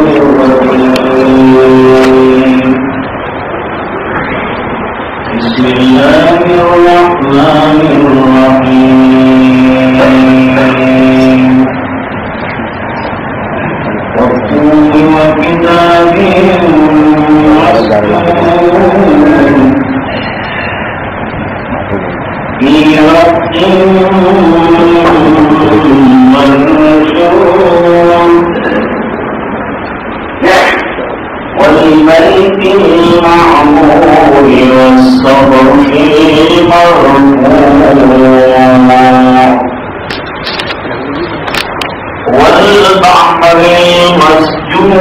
بسم الله الرحمن الرحيم والطور وكتاب مسطور في رق منشور والبيت المعمور والسقف المرفوع والبحر المسجور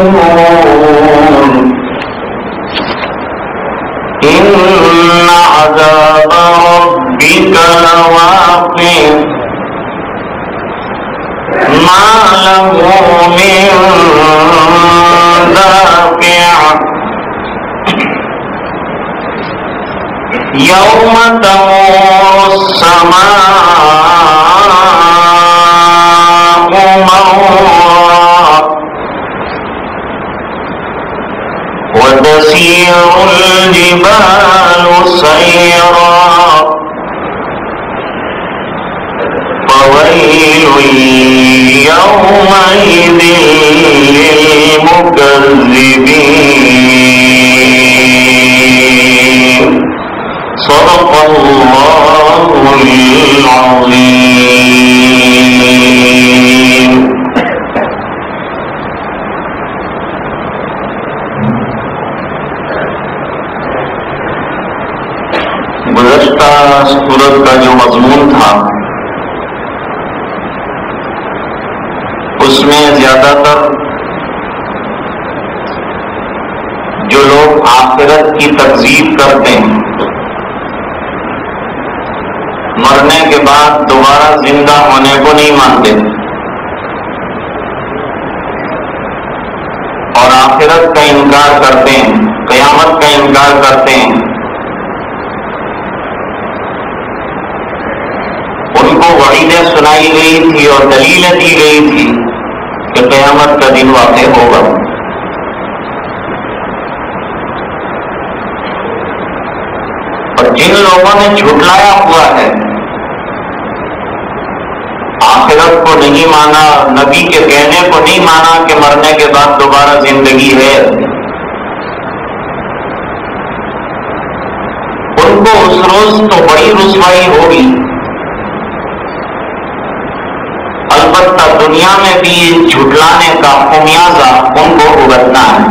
إن عذاب ربك لواقع ما له من دافع يوم تمور السماء مورا وتسير الجبال سيرا فويل يومئذ للمكذبين صدق الله العظيم. گزشتہ سورت کا جو مضمون تھا اس میں زیادہ تر جو لوگ آخرت کی تکذیب کرتے ہیں، مرنے کے بعد دوبارہ زندہ ہونے کو نہیں مانتے اور آخرت کا انکار کرتے ہیں، قیامت کا انکار کرتے ہیں، ان کو وعیدیں سنائی گئی تھی اور دلیلیں دی گئی تھی کہ قیامت کا دن واقع ہوگا، اور جن لوگوں نے جھٹلایا ہوا ہے، آخرت کو نہیں مانا، نبی کے کہنے کو نہیں مانا کہ مرنے کے بعد دوبارہ زندگی ہے، ان کو اس روز تو بڑی رسوائی ہوگی، البتہ دنیا میں بھی جھٹلانے کا خمیازہ ان کو بھگتنا ہے۔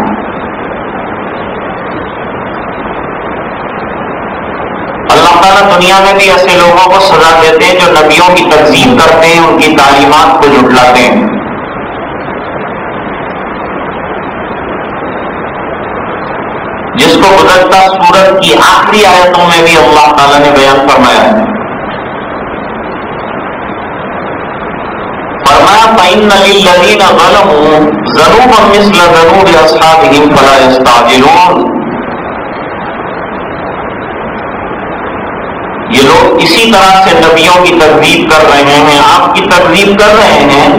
اللہ تعالیٰ دنیا میں بھی ایسے لوگوں کو سزا دیتے ہیں جو نبیوں کی تکذیب کرتے ہیں، ان کی تعلیمات کو جھٹلاتے ہیں۔ جس کو گزشتہ سورت کی آخری آیتوں میں بھی اللہ تعالیٰ نے بیان فرمایا ہے، فَإِنَّ لِلَّذِينَ ظَلَمُوا ذَنُوبًا مِثْلَ ذَنُوبِ أَصْحَابِهِمْ فَلَا يَسْتَعْجِلُونَ۔ یہ لوگ اسی طرح سے نبیوں کی تکذیب کر رہے ہیں، آپ کی تکذیب کر رہے ہیں،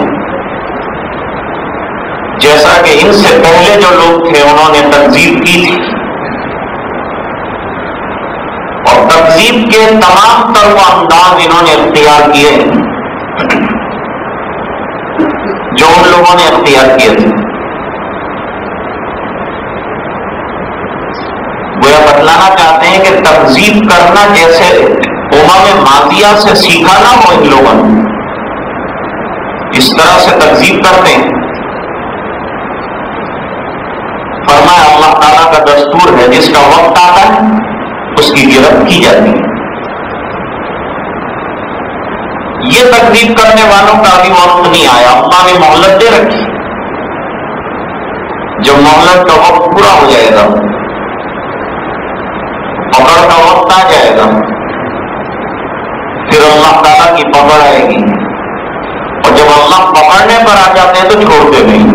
جیسا کہ ان سے پہلے جو لوگ تھے انہوں نے تکذیب کی تھی، اور تکذیب کے تمام تر انداز انہوں نے اختیار کیے جو ان لوگوں نے اختیار کیے تھے۔ گویا بتلانا چاہتے ہیں کہ تکذیب کرنا جیسے امم ماضیہ سے سیکھا نہ ہو، ان لوگوں نے اس طرح سے تکذیب کرتے ہیں۔ فرمایا اللہ تعالیٰ کا دستور ہے، جس کا وقت آتا ہے اس کی گرفت کی جاتی ہے۔ یہ تکذیب کرنے والوں کا ابھی وقت نہیں آیا، اللہ نے مہلت دے رکھی، جب مہلت کا وقت پورا ہو جائے گا، پکڑ کا وقت آ جائے گا، پھر اللہ تعالیٰ کی پکڑ آئے گی، اور جب اللہ پکڑنے پر آ جاتے ہیں تو چھوڑتے نہیں۔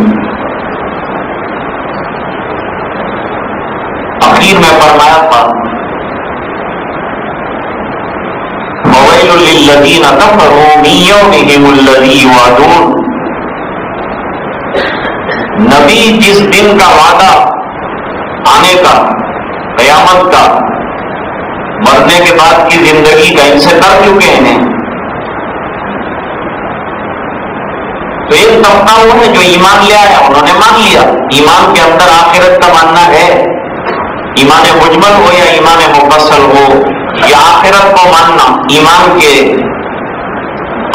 اخیر میں فرمایا تھا فَوَيْلٌ لِّلَّذِينَ كَفَرُوا مِن يَوْمِهِمُ الَّذِي يُوعَدُونَ۔ نبی جس دن کا وعدہ آنے کا، قیامت کا، مرنے کے بعد کی زندگی کا، ان سے کر چکے ہیں. تو ایک طبقہ وہ ہے جو ایمان لے آیا، انہوں نے مان لیا. ایمان کے اندر آخرت کا ماننا ہے، ایمان مجمل ہو یا ایمان مفصل ہو، یا آخرت کو ماننا ایمان کے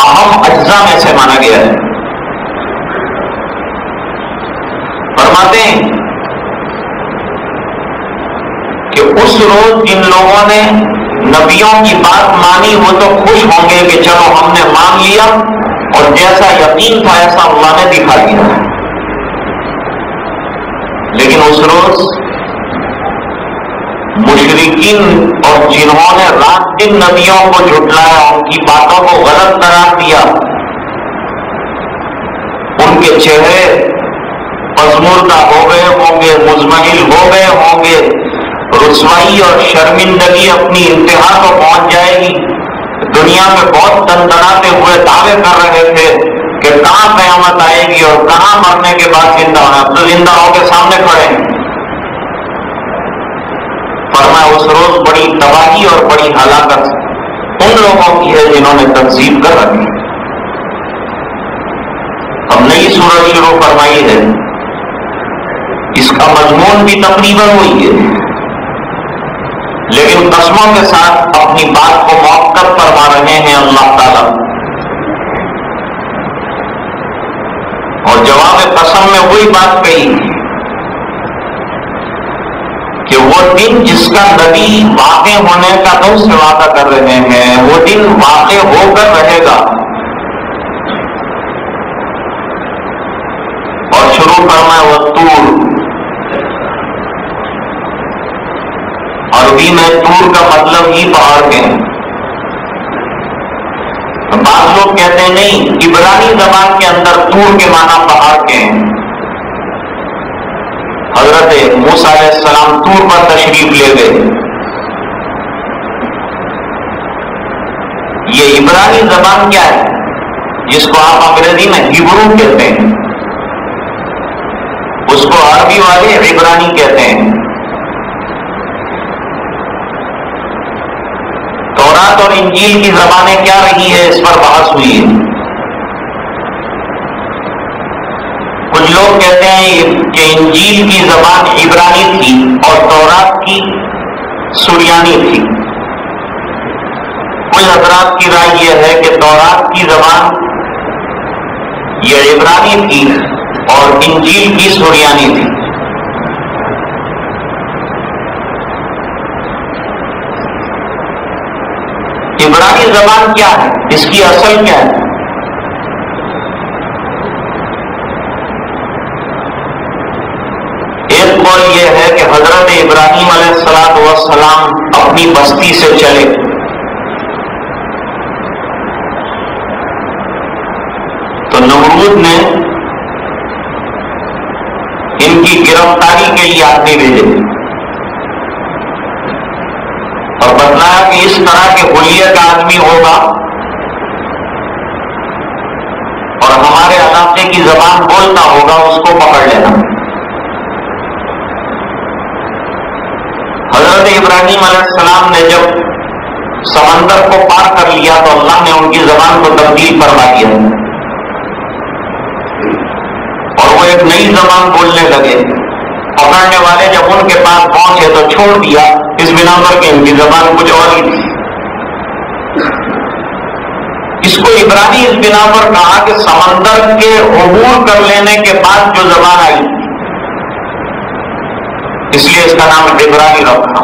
اہم اجزاء میں سے مانا گیا ہے. فرماتے ہیں کہ اس روز جن لوگوں نے نبیوں کی بات مانی وہ تو خوش ہوں گے کہ چلو ہم نے مان لیا، اور جیسا یقین تھا ایسا اللہ نے دکھا دیا. لیکن اس روز مشرکین اور جنہوں نے رات دن نبیوں کو جھٹلایا، ان کی باتوں کو غلط قرار دیا، ان کے چہرے پژمردہ ہو گئے ہوں گے، مزمحل ہو گئے ہوں گے، رسوائی اور شرمندگی اپنی انتہا کو پہنچ جائے گی. دنیا میں بہت دندناتے ہوئے دعوے کر رہے تھے کہ کہاں قیامت آئے گی اور کہاں مرنے کے بعد زندہ ہونا. اب تو زندہ ہو کے سامنے کھڑے ہیں. فرمایا اس روز بڑی تباہی اور بڑی ہلاکت ان لوگوں کی ہے جنہوں نے تکذیب کر رکھی. اب نئی سورہ شروع فرمائی ہے، اس کا مضمون بھی تقریباً وہی ہے، لیکن قسموں کے ساتھ اپنی بات کو موقف فرما رہے ہیں اللہ تعالی. اور جواب قسم میں وہی بات کہی کہ وہ دن جس کا نبی واقع ہونے کا تو سے وعدہ کر رہے ہیں، وہ دن واقع ہو کر رہے گا. اور شروع فرمایا والطور. عربی میں طور کا مطلب ہی پہاڑ کے. بعض لوگ کہتے ہیں نہیں، عبرانی زبان کے اندر طور کے معنی پہاڑ کے ہیں. حضرت موسیٰ علیہ السلام طور پر تشریف لے گئے. یہ عبرانی زبان کیا ہے جس کو آپ انگریزی میں ہیبرو کہتے ہیں، اس کو عربی والے عبرانی کہتے ہیں. تورات اور انجیل کی زبانیں کیا رہی ہے اس پر بحث ہوئی ہے. کچھ لوگ کہتے ہیں کہ انجیل کی زبان عبرانی تھی اور تورات کی سریانی تھی. کچھ حضرات کی رائے یہ ہے کہ تورات کی زبان یہ عبرانی تھی اور انجیل کی سریانی تھی. عبرانی زبان کیا ہے، اس کی اصل کیا ہے؟ ایک قول یہ ہے کہ حضرت ابراہیم علیہ السلام اپنی بستی سے چلے، تو نمرود نے ان کی گرفتاری کے لیے آدمی بھیجے اور بتلایا کہ اس طرح کے حلیے کا آدمی ہوگا اور ہمارے علاقے کی زبان بولتا ہوگا، اس کو پکڑ لینا. حضرت ابراہیم علیہ السلام نے جب سمندر کو پار کر لیا تو اللہ نے ان کی زبان کو تبدیل فرما دیا اور وہ ایک نئی زبان بولنے لگے. پکڑنے والے جب ان کے پاس پہنچے تو چھوڑ دیا اس بنا پر کہ ان کی زبان کچھ اور ہی تھی. اس کو عبرانی اس بنا پر کہا کہ سمندر کے عبور کر لینے کے بعد جو زبان آئی، اس لیے اس کا نام عبرانی رکھا.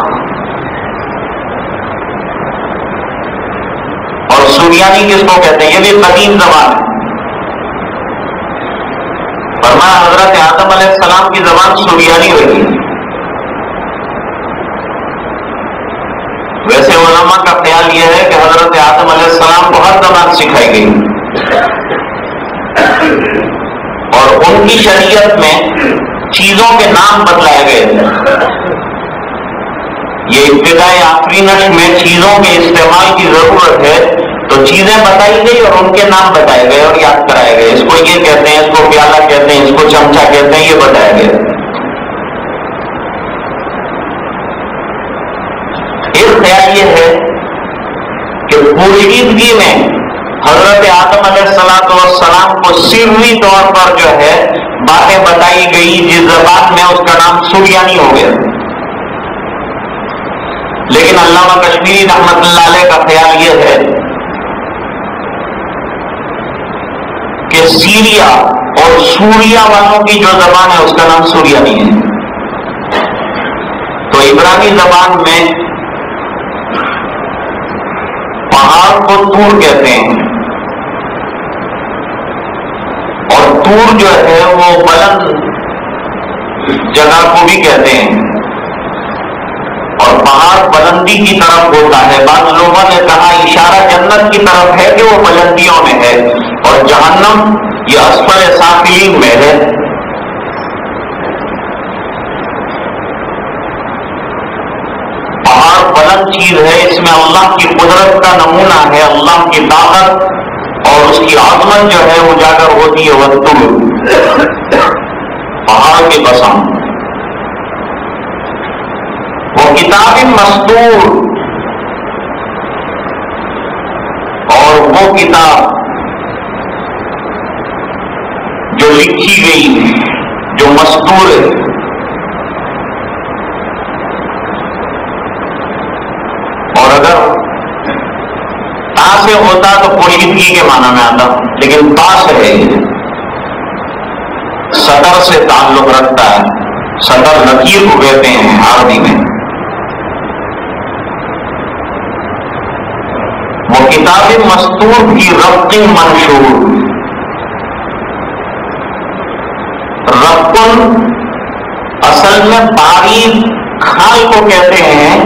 اور سریانی کس کو کہتے ہیں؟ یہ بھی قدیم زبان ہے. فرمایا حضرت آدم علیہ السلام کی زبان سریانی رہی. ویسے علماء کا خیال یہ ہے کہ حضرت آدم علیہ السلام کو ہر زبان سکھائی گئی اور ان کی شریعت میں چیزوں کے نام بتلائے گئے. یہ ابتدائی آفرینش میں چیزوں کے استعمال کی ضرورت ہے تو تو چیزیں بتائی گئی اور ان کے نام بتائے گئے اور یاد کرائے گئے. اس کو یہ کہتے ہیں, اس کو پیالہ کہتے ہیں, اس کو چمچا کہتے ہیں, یہ بتایا گیا. ایک خیال یہ ہے کہ پوشیدگی میں حضرت آدم علیہ السلام کو سری طور پر جو ہے باتیں بتائی گئی جس زبان میں اس کا نام سریانی ہو گیا. لیکن علامہ کشمیری رحمت اللہ علیہ کا خیال یہ ہے کہ سیریا اور سوریا والوں کی جو زبان ہے اس کا نام سریانی ہے. تو عبرانی زبان میں پہاڑ کو تور کہتے ہیں اور تور جو ہے وہ بلند جگہ کو بھی کہتے ہیں اور پہاڑ بلندی کی طرف ہوتا ہے. بعض لوگوں نے کہا اشارہ جنت کی طرف ہے کہ وہ بلندیوں میں ہے اور جہنم یہ اسفل سافلین میں ہے. پہاڑ بلند چیز ہے, اس میں اللہ کی قدرت کا نمونہ ہے, اللہ کی طاقت اور اس کی عظمت جو ہے اجاگر ہوتی ہے. وَالطُّورِ پہاڑ کی قسم, وہ کتاب مستور اور وہ کتاب جو لکھی گئی جو مستور ہے. اور اگر تا سے ہوتا تو پوشیدگی کے معنی میں آتا, لیکن تا سے ہے, سطر سے تعلق رکھتا ہے. سطر لکیر کو کہتے ہیں عربی میں. وہ کتاب مستور کی ربط منشور. ربط اصل میں باریک کھال کو کہتے ہیں.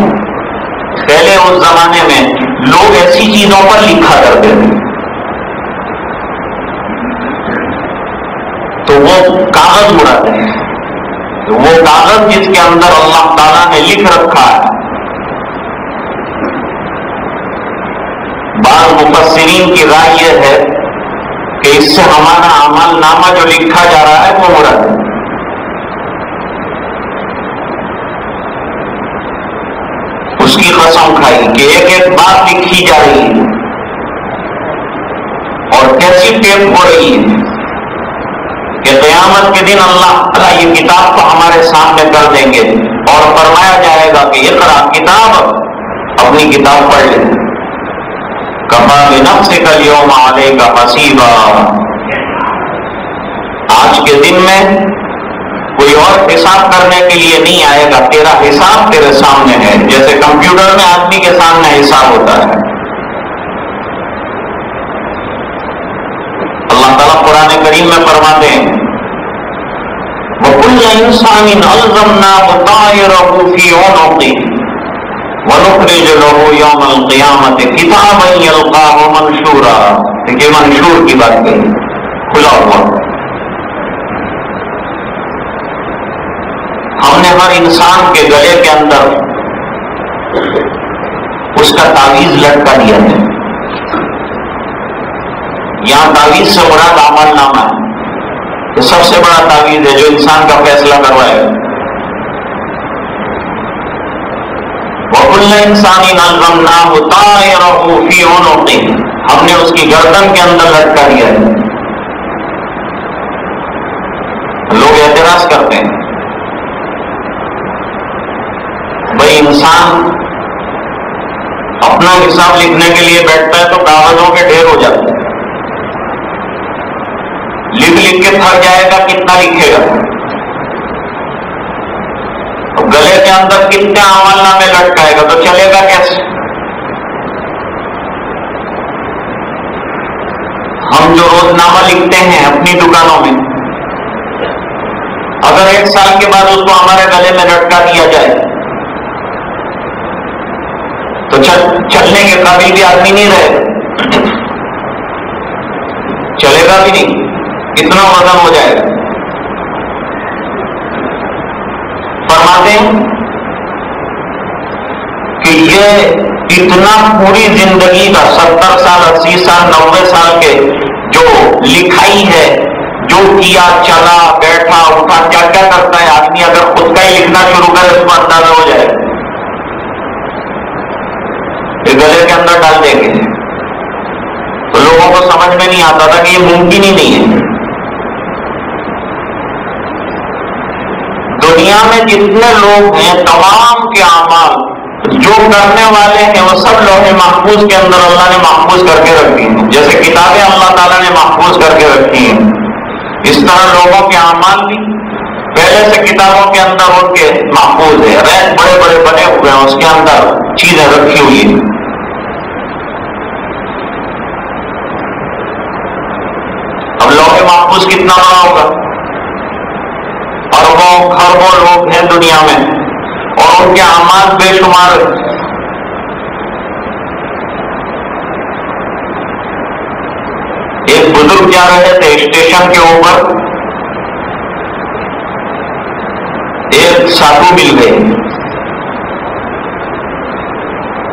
پہلے اس زمانے میں لوگ ایسی چیزوں پر لکھا کرتے تھے تو وہ کاغذ اڑاتے ہیں. تو وہ کاغذ جس کے اندر اللہ تعالیٰ نے لکھ رکھا ہے, بعض مفسرین کی رائے یہ ہے کہ اس سے ہمارا عمل نامہ جو لکھا جا رہا ہے وہ مراد ہے. اس کی قسم کھائی کہ ایک ایک بات لکھی جا رہی ہے اور کیسی ٹیپ ہو رہی ہے کہ قیامت کے دن اللہ تعالیٰ یہ کتاب کو ہمارے سامنے کر دیں گے اور فرمایا جائے گا کہ اقرا کتاب, اپنی کتاب پڑھ لیں. کفا بنفسک اليوم علیک حسیبا. آج کے دن میں کوئی اور حساب کرنے کے لیے نہیں آئے گا, تیرا حساب تیرے سامنے ہے. جیسے کمپیوٹر میں آدمی کے سامنے حساب ہوتا ہے. اللہ تعالیٰ قرآن کریم میں فرماتے ہیں وَكُلَّ إِنسَانٍ أَلْزَمْنَاهُ طَائِرَهُ فِي عُنُقِهِ وَنُخْرِجُ لَهُ يَوْمَ الْقِيَامَةِ كِتَابًا يَلْقَاهُ مَنشُورًا. دیکھیے منشور کی بات کہی, کھلا ہوا. ہم نے ہر انسان کے گلے کے اندر اس کا تعویذ لٹکا دیا ہے. یہاں تعویذ سے مراد عمل نامہ ہے. تو سب سے بڑا تعویذ ہے جو انسان کا فیصلہ کروائے. وَكُلَّ إِنسَانٍ أَلْزَمْنَاهُ طَائِرَهُ فِي عُنُقِهِ. ہم نے اس کی گردن کے اندر لٹکا دیا ہے. لوگ اعتراض کرتے ہیں بھائی انسان اپنا حساب لکھنے کے لیے بیٹھتا ہے تو کاغذوں کے ڈھیر ہو جاتے ہیں. لکھ لکھ کے تھک جائے گا, کتنا لکھے گا. گلے کے اندر کتنے عمل نامے لٹکائے گا تو چلے گا کیسے. ہم جو روزنامہ لکھتے ہیں اپنی دکانوں میں, اگر 1 سال کے بعد اس کو ہمارے گلے میں لٹکا دیا جائے تو چلنے کے قابل بھی آدمی نہیں رہے, چلے گا بھی نہیں, اتنا وزن ہو جائے گا. فرماتے ہیں کہ یہ اتنا پوری زندگی کا 70 سال 80 سال 90 سال کے جو لکھائی ہے، جو کیا چلا بیٹھا اٹھا کیا کیا کرتا ہے آدمی، اگر خود کا ہی لکھنا شروع کرے اس کو اندازہ ہو جائے، یہ گلے کے اندر ڈال دیں گے. تو لوگوں کو سمجھ میں نہیں آتا تھا کہ یہ ممکن ہی نہیں ہے. دنیا میں جتنے لوگ ہیں تمام کے اعمال جو کرنے والے ہیں وہ سب لوح محفوظ کے اندر اللہ نے محفوظ کر کے رکھی ہیں. جیسے کتابیں اللہ تعالیٰ نے محفوظ کر کے رکھی ہیں، اس طرح لوگوں کے اعمال بھی پہلے سے کتابوں کے اندر ان کے محفوظ ہے. ریک بڑے بڑے بنے ہوئے ہیں، اس کے اندر چیزیں رکھی ہوئی ہیں. اب لوح محفوظ کتنا بڑا ہوگا؟ اربوں خربوں لوگ ہیں دنیا میں اور ان کے اعمال بے شمار. ایک بزرگ جا رہے تھے اسٹیشن کے اوپر، ایک سادھو مل گئے.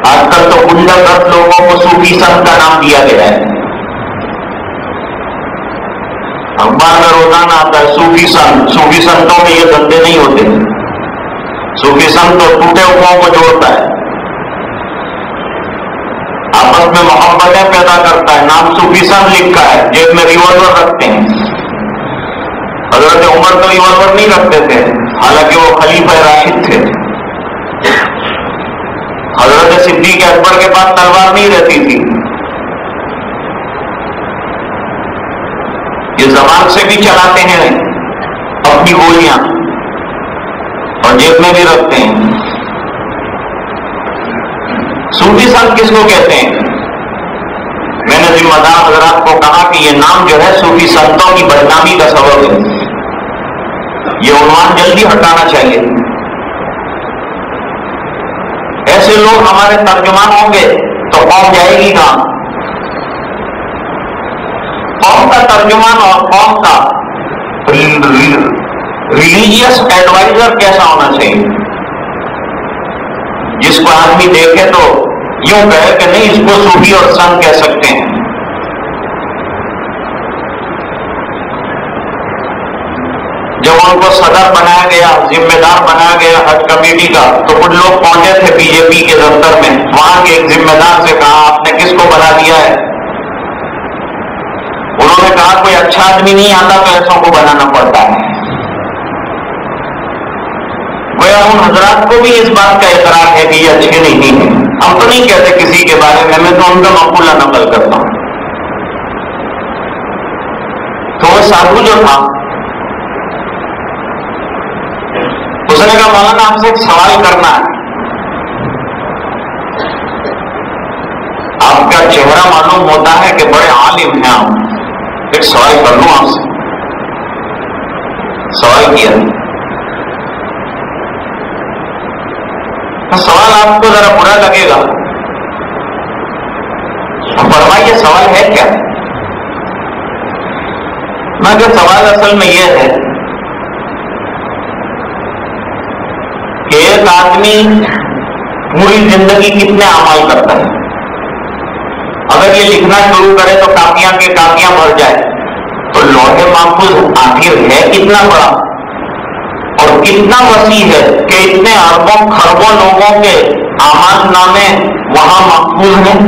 آج کل تو گنڈا گرد لوگوں کو صوفی سنت کا نام دیا گیا ہے. اخبار میں روزانہ آتا ہے صوفی سنت. صوفی سنتوں میں یہ دھندے نہیں ہوتے. صوفی سنت تو ٹوٹے ہوئوں کو جوڑتا ہے، آپس میں محبتیں پیدا کرتا ہے. نام صوفی سنت لکھا ہے، جیب میں ریوالور رکھتے ہیں. حضرت عمر تو ریوالور نہیں رکھتے تھے، حالانکہ وہ خلیفہ راشد تھے. حضرت صدیق اکبر کے پاس تلوار نہیں رہتی تھی. یہ زبان سے بھی چلاتے ہیں اپنی گولیاں اور جیب میں بھی رکھتے ہیں. صوفی سنت کس کو کہتے ہیں؟ میں نے ذمہ دار حضرات کو کہا کہ یہ نام جو ہے صوفی سنتوں کی بدنامی کا سبب ہے. یہ عنوان جلدی ہٹانا چاہیے. ایسے لوگ ہمارے ترجمان ہوں گے تو قوم جائے گی کہاں؟ قوم کا ترجمان اور قوم کا ریلیجیس ایڈوائزر کیسا ہونا چاہیے؟ جس کو آدمی دیکھے تو یوں کہے کہ نہیں اس کو صوفی اور سنت کہہ سکتے ہیں. جب ان کو صدر بنایا گیا، ذمہ دار بنایا گیا حج کمیٹی کا، تو کچھ لوگ پہنچے تھے بی جے پی کے دفتر میں. وہاں کے ایک ذمہ دار سے کہا آپ نے کس کو بنا دیا ہے؟ انہوں نے کہا کوئی اچھا آدمی نہیں آتا تو ایسوں کو بنانا پڑتا ہے. گویا ان حضرات کو بھی اس بات کا اعتراف ہے کہ یہ اچھے نہیں ہیں. ہم تو نہیں کہتے کسی کے بارے میں تو ان کا مقولہ نقل کرتا ہوں. تو وہ سادھو جو تھا اس نے کہا مولانا آپ سے ایک سوال کرنا ہے. آپ کا چہرہ معلوم ہوتا ہے کہ بڑے عالم ہیں آپ، ایک سوال کر لوں آپ سے. سوال کیا. سوال آپ کو ذرا برا لگے گا، فرمائیے سوال ہے کیا؟ میں کہ سوال اصل میں یہ ہے کہ ایک آدمی پوری زندگی کتنے اعمال کرتا ہے. اگر یہ لکھنا شروع کرے تو کاپیاں کے کاپیاں بھر جائے تو لوح محفوظ آخر ہے کتنا بڑا اور کتنا وسیع ہے کہ اتنے اربوں خربوں لوگوں کے اعمال نامے وہاں محفوظ ہیں.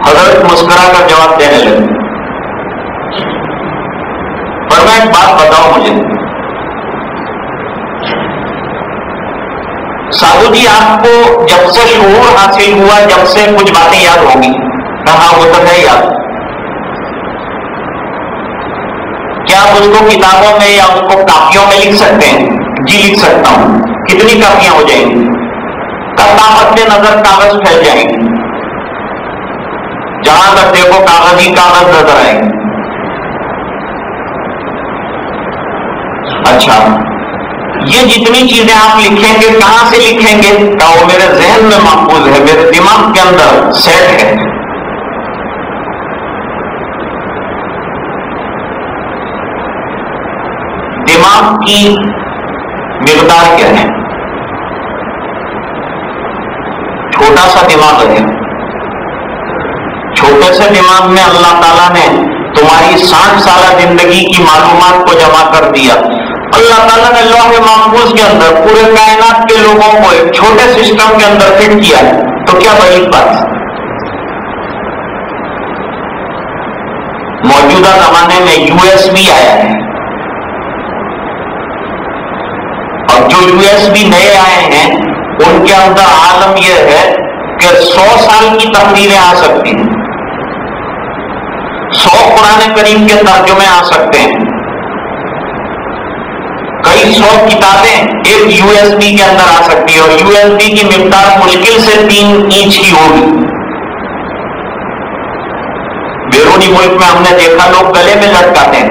حضرت مسکرا کر جواب دینے لگے. پر میں ایک بات بتاؤ مجھے، سادھو جی آپ کو جب سے شعور حاصل ہوا جب سے کچھ باتیں یاد ہوں گی؟ کہاں وہ تو ہے یاد. کیا آپ اس کو کتابوں میں یا اس کو کاپیوں میں لکھ سکتے ہیں؟ جی لکھ سکتا ہوں. کتنی کاپیاں ہو جائیں گی؟ طاقت نظر کاغذ پھیل جائیں گے، جہاں تک دیکھو کاغذ ہی کاغذ نظر آئیں گے. اچھا یہ جتنی چیزیں آپ لکھیں گے کہاں سے لکھیں گے؟ کہ وہ میرے ذہن میں محفوظ ہے، میرے دماغ کے اندر سیٹ ہے. دماغ کی مقدار کیا ہے؟ چھوٹا سا دماغ ہے، چھوٹے سے دماغ میں اللہ تعالیٰ نے تمہاری 60 سالہ زندگی کی معلومات کو جمع کر دیا. اللہ تعالیٰ نے لوح محفوظ کے اندر پورے کائنات کے لوگوں کو ایک چھوٹے سسٹم کے اندر فٹ کیا ہے، تو کیا بڑی بات ہے؟ موجودہ زمانے میں USB آیا ہے، اور جو USB نئے آئے ہیں ان کے اندر عالم یہ ہے کہ 100 سال کی تقریریں آ سکتی ہیں، 100 قرآن کریم کے ترجمے آ سکتے ہیں، کئی 100 کتابیں ایک USB کے اندر آ سکتی ہے، اور USB کی مقدار مشکل سے 3 انچ کی ہوگی. بیرونی ملک میں ہم نے دیکھا لوگ گلے میں لٹکاتے ہیں،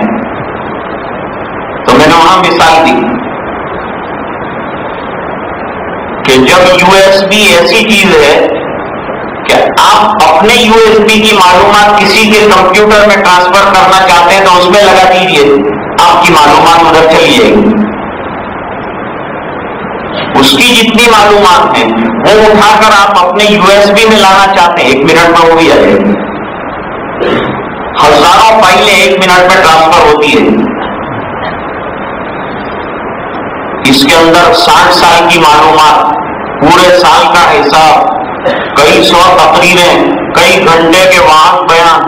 تو میں نے وہاں مثال دی کہ جب USB ایسی چیز ہے کہ آپ اپنے USB کی معلومات کسی کے کمپیوٹر میں ٹرانسفر کرنا چاہتے ہیں تو اس میں لگا دیجیے، آپ کی معلومات ادھر چلی جائے گی. اس کی جتنی معلومات ہیں وہ اٹھا کر آپ اپنے USB میں لانا چاہتے ہیں، 1 منٹ میں وہ بھی آ جائے گی. ہزاروں فائلیں 1 منٹ میں ٹرانسفر ہوتی ہے. اس کے اندر 60 سال کی معلومات، پورے سال کا حساب، کئی 100 تقریریں، کئی گھنٹے کے وعظ بیان،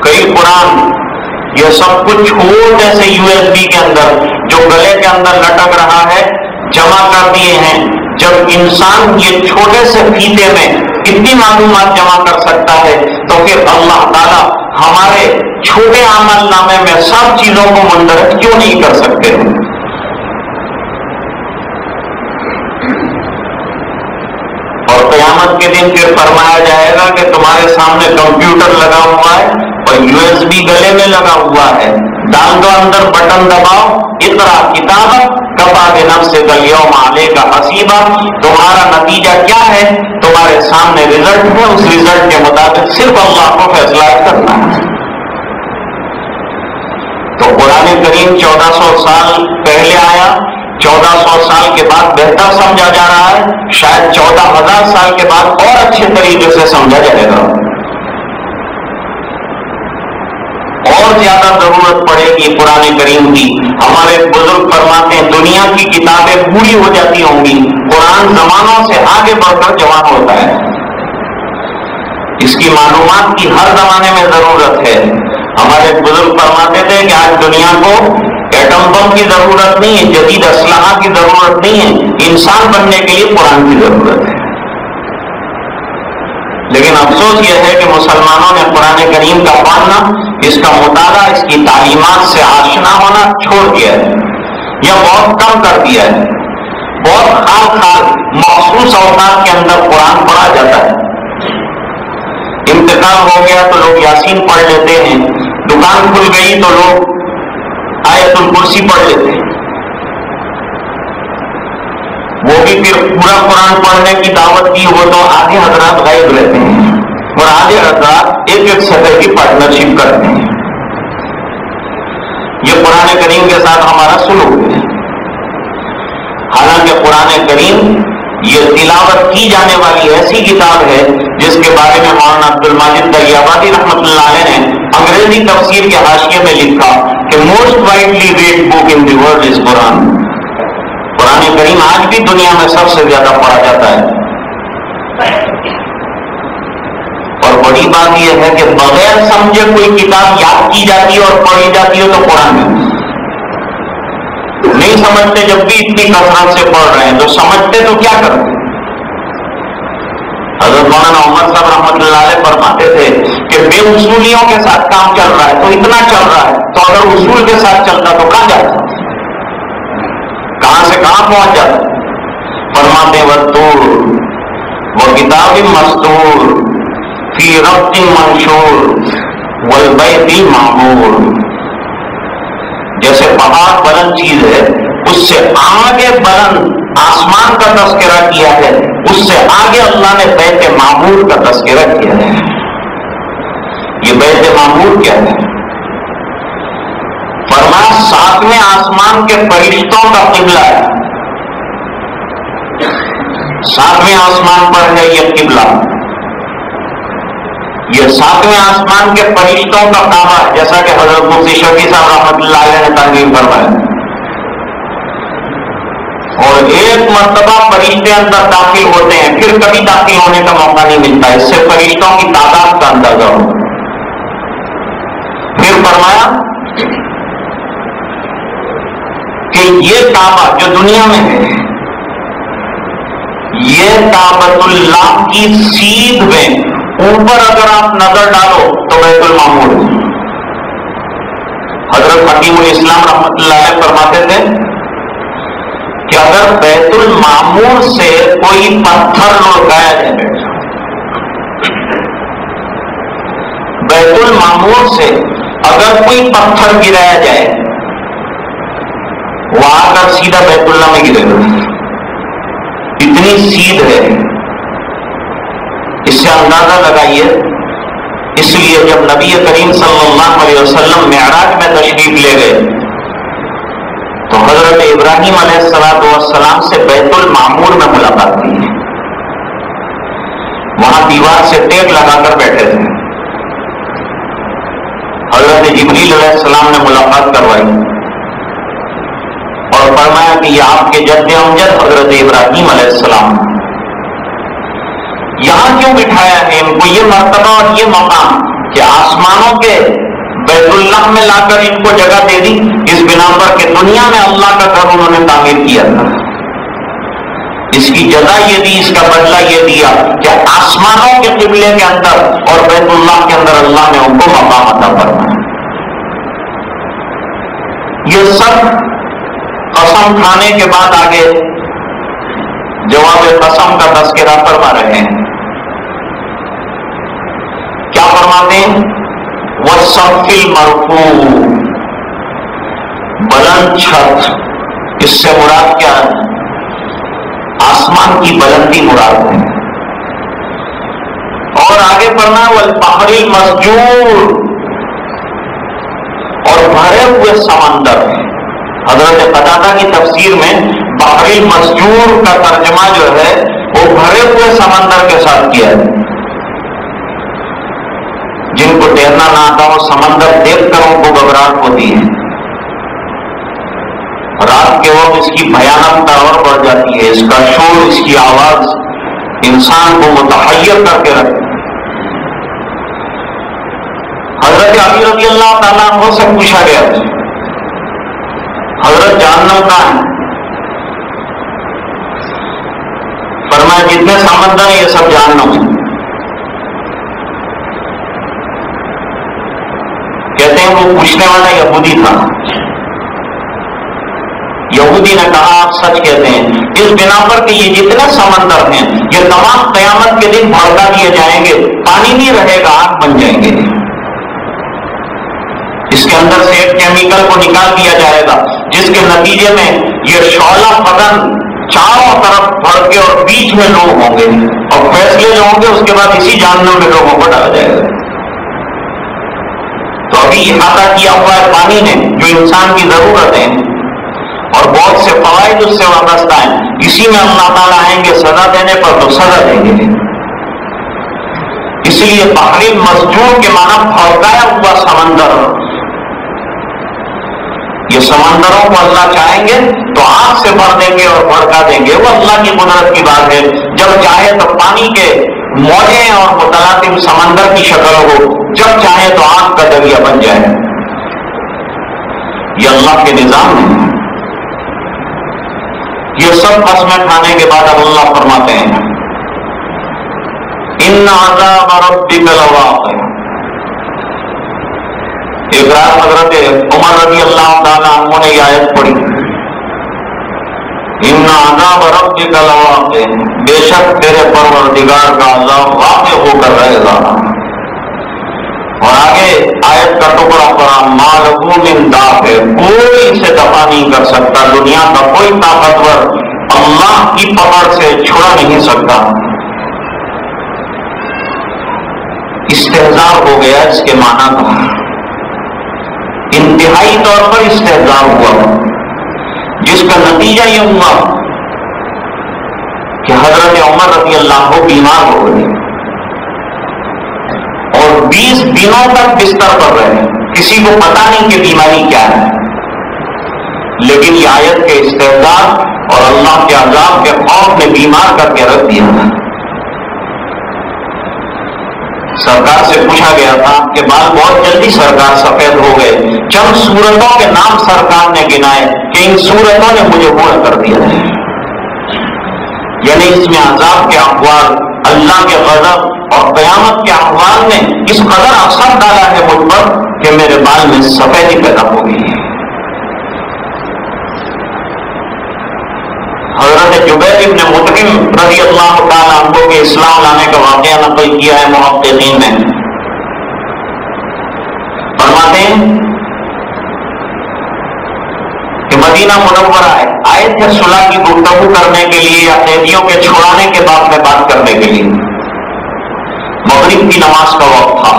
کئی قرآن، یہ سب کچھ چھوٹے سے USB کے اندر جو گلے کے اندر لٹک رہا ہے جمع کر دیے ہیں. جب انسان یہ چھوٹے سے فیتے میں کتنی معلومات جمع کر سکتا ہے تو پھر اللہ تعالیٰ ہمارے چھوٹے عمل نامے میں سب چیزوں کو مندرج کیوں نہیں کر سکتے؟ اور قیامت کے دن پھر فرمایا جائے گا کہ تمہارے سامنے کمپیوٹر لگا ہوا ہے اور USB گلے میں لگا ہوا ہے، ڈال دو اندر، بٹن دباؤ، اقرا کتابک کفی بنفسک الیوم علیک حسیبا. تمہارا نتیجہ کیا ہے؟ تمہارے سامنے رزلٹ ہے، اس رزلٹ کے مطابق صرف اللہ کو فیصلہ کرنا ہے. تو قرآن کریم 1400 سال پہلے آیا، 1400 سال کے بعد بہتر سمجھا جا رہا ہے، شاید 14,000 سال کے بعد اور اچھے طریقے سے سمجھا جائے گا، اور زیادہ ضرورت پڑے گی قرآن کریم کی. ہمارے بزرگ فرماتے ہیں دنیا کی کتابیں بوڑھی ہو جاتی ہوں گی، قرآن زمانوں سے آگے بڑھ کر جوان ہوتا ہے. اس کی معلومات کی ہر زمانے میں ضرورت ہے. ہمارے بزرگ فرماتے تھے کہ آج دنیا کو ایٹم بم کی ضرورت نہیں ہے، جدید اسلحہ کی ضرورت نہیں ہے، انسان بننے کے لیے قرآن کی ضرورت ہے. لیکن افسوس یہ ہے کہ مسلمانوں نے قرآن کریم کا پڑھنا، اس کا مطالعہ، اس کی تعلیمات سے آشنا ہونا چھوڑ دیا ہے یا بہت کم کر دیا ہے. بہت خال مخصوص اوقات کے اندر قرآن پڑھا جاتا ہے. انتقال ہو گیا تو لوگ یاسین پڑھ لیتے ہیں، دکان کھل گئی تو لوگ آیت الکرسی پڑھ لیتے ہیں. وہ بھی پھر پورا قرآن پڑھنے کی دعوت کی ہو تو آدھے حضرات غائب رہتے ہیں اور آدھے حضرات ایک صدر کی پارٹنرشپ کرتے ہیں. یہ قرآن کریم کے ساتھ ہمارا سلوک ہے. حالانکہ قرآن کریم یہ تلاوت کی جانے والی ایسی کتاب ہے جس کے بارے میں مولانا عبد الماجد دریابادی رحمۃ اللہ علیہ نے انگریزی تفسیر کے حاشیے میں لکھا کہ most widely read book in the world is Quran. Quran کریم آج بھی دنیا میں سب سے زیادہ پڑھا جاتا ہے. اور بڑی بات یہ ہے کہ بغیر سمجھے کوئی کتاب یاد کی جاتی ہے اور پڑھی جاتی ہے تو قرآن میں نہیں سمجھتے. جب بھی اتنی کثرت سے پڑھ رہے ہیں تو سمجھتے تو کیا کرتے؟ حضرت مولانا عمر صاحب رحمۃ اللہ علیہ فرماتے تھے کہ بے اصولیوں کے ساتھ کام چل رہا ہے تو اتنا چل رہا ہے، تو اگر اصول کے ساتھ چلتا تو کہاں جاتا، کہاں سے کہاں پہنچ جاتا. فرماتے والطور وکتاب مستور فی ربط منشور والبیت المعمور. جیسے پہاڑ بلند چیز ہے، اس سے آگے بلند آسمان کا تذکرہ کیا ہے، اس سے آگے اللہ نے بیت معمور کا تذکرہ کیا ہے. یہ بیت معمور کیا ہے؟ فرمایا 7ویں آسمان کے فرشتوں کا قبلہ ہے. 7ویں آسمان پر ہے یہ قبلہ. یہ 7ویں آسمان کے فرشتوں کا کعبہ ہے، جیسا کہ حضرت مفتی شفیع صاحب رحمۃ اللہ علیہ نے تعلیم فرمایا. اور ایک مرتبہ فرشتے اندر داخل ہوتے ہیں، پھر کبھی داخل ہونے کا موقع نہیں ملتا. اس سے فرشتوں کی تعداد کا اندازہ ہو. پھر فرمایا کہ یہ کعبہ جو دنیا میں ہے، یہ کعبۃ اللہ کی سیدھ میں اوپر اگر آپ نظر ڈالو تو بیت المعمور ہے. حضرت حکیم الاسلام رحمۃ اللہ علیہ فرماتے تھے کہ اگر بیت المعمور سے کوئی پتھر لڑکایا جائے، بیت المعمور سے اگر کوئی پتھر گرایا جائے، وہ آ کر سیدھا بیت اللہ میں گرے گا. اتنی سیدھ ہے. اس سے اندازہ لگائیے. اس لیے جب نبی کریم صلی اللہ علیہ وسلم معراج میں تشریف لے گئے تو حضرت ابراہیم علیہ السلام سے بیت المعمور میں ملاقات کی. وہاں دیوار سے ٹیک لگا کر بیٹھے تھے. حضرت جبریل علیہ السلام نے ملاقات کروائی اور فرمایا کہ یہ آپ کے جد امجد حضرت ابراہیم علیہ السلام یہاں کیوں بٹھایا ہے ان کو یہ مرتبہ اور یہ مقام کہ آسمانوں کے بیت اللہ میں لا کر ان کو جگہ دے دی، اس بنا پر کہ دنیا میں اللہ کا گھر انہوں نے تعمیر کیا تھا. اس کی جزا یہ دی، اس کا بدلہ یہ دیا کہ آسمانوں کے قبلے کے اندر اور بیت اللہ کے اندر اللہ نے ان کو مقام عطا فرمایا. یہ سب قسم کھانے کے بعد آگے جواب قسم کا تذکرہ فرما رہے ہیں. کیا فرماتے ہیں؟ وَالسَّقْفِ الْمَرْفُوعِ، بلند چھت. اس سے مراد کیا ہے؟ آسمان کی بلندی مراد ہے. اور آگے پڑھنا وَالْبَحْرِ الْمَسْجُورِ، اور بھرے ہوئے سمندر. حضرت قتادہ کی تفسیر میں بحر المسجور کا ترجمہ جو ہے وہ بھرے ہوئے سمندر کے ساتھ کیا ہے. جن کو تیرنا نہ آتا وہ سمندر دیکھ کر ان کو گھبراہٹ ہوتی ہے. رات کے وقت اس کی بھیانکتا اور بڑھ جاتی ہے. اس کا شور، اس کی آواز انسان کو متحیر کر کے رکھتی. حضرت علی رضی اللہ تعالیٰ عنہ سے پوچھا گیا حضرت جہنم کہاں ہے؟ فرمایا جتنے سمندر ہیں یہ سب جہنم ہے. کہتے ہیں وہ پوچھنے والا یہودی تھا. یہودی نے کہا آپ سچ کہتے ہیں، اس بنا پر کہ یہ جتنے سمندر ہیں یہ تمام قیامت کے دن بھڑکا دیے جائیں گے، پانی نہیں رہے گا، آگ بن جائیں گے. اس کے اندر سے ایک کیمیکل کو نکال دیا جائے گا جس کے نتیجے میں یہ شعلہ پتن چاروں طرف بھڑکے اور بیچ میں لوگ ہوں گے اور فیصلے جو ہوں گے اس کے بعد اسی جہنم میں لوگوں کو ڈالا جائے گا. تو ابھی احاطہ کیا ہوا ہے پانی نے جو انسان کی ضرورتیں اور بہت سے فوائد اس سے وابستہ ہیں. اسی میں اللہ تعالیٰ آئیں گے سزا دینے پر تو سزا دیں گے. اس لیے بحر مسجور کے معنی بھڑکایا ہوا سمندر. یہ سمندروں کو اللہ چاہیں گے تو آگ سے بھر دیں گے اور بھڑکا دیں گے. وہ اللہ کی قدرت کی بات ہے. جب چاہے تو پانی کے موجیں اور متلاطم سمندر کی شکل ہو، جب چاہے تو آگ کا دریا بن جائے. یہ اللہ کے نظام ہے. یہ سب قسمیں کھانے کے بعد اب اللہ فرماتے ہیں ان عذاب ربک لواقع. ایک رات حضرت عمر رضی اللہ تعالیٰ عنہ نے یہ آیت پڑھی ان عذاب ربک لواقع، بے شک تیرے پروردگار کا عذاب واقع ہو کر رہے گا. اور آگے آیت کا ٹکڑا پڑا ما لہ من دافع، کوئی اسے دفع نہیں کر سکتا. دنیا کا کوئی طاقتور اللہ کی پکڑ سے چھڑا نہیں سکتا. استہزاء ہو گیا اس کے معنی کا. انتہائی طور پر استحضار ہوا، جس کا نتیجہ یہ ہوا کہ حضرت عمر رضی اللہ عنہ بیمار ہو گئے اور 20 دنوں تک بستر پر رہے، کسی کو پتا نہیں کہ بیماری کیا ہے، لیکن یہ آیت کے استحضار اور اللہ کے عذاب کے خوف نے بیمار کر کے رکھ دیا تھا۔ سرکار سے پوچھا گیا تھا کہ بال بہت جلدی سرکار سفید ہو گئے، چند صورتوں کے نام سرکار نے گنائے کہ ان صورتوں نے مجھے بوڑھا کر دیا ہے، یعنی اس میں عذاب کے احوال، اللہ کے غضب اور قیامت کے احوال نے اس قدر اثر ڈالا ہے مجھ پر کہ میرے بال میں سفیدی پیدا ہو گئی ہے۔ حضرت جبیر ابن مطعم رضی اللہ تعالیٰ عنہ کے اسلام لانے کا واقعہ نقل کیا ہے محققین نے۔ فرماتے ہیں کہ مدینہ منورہ آئے تھے صلح کی گفتگو کرنے کے لیے یا قیدیوں کے چھڑانے کے بعد میں بات کرنے کے لیے۔ مغرب کی نماز کا وقت تھا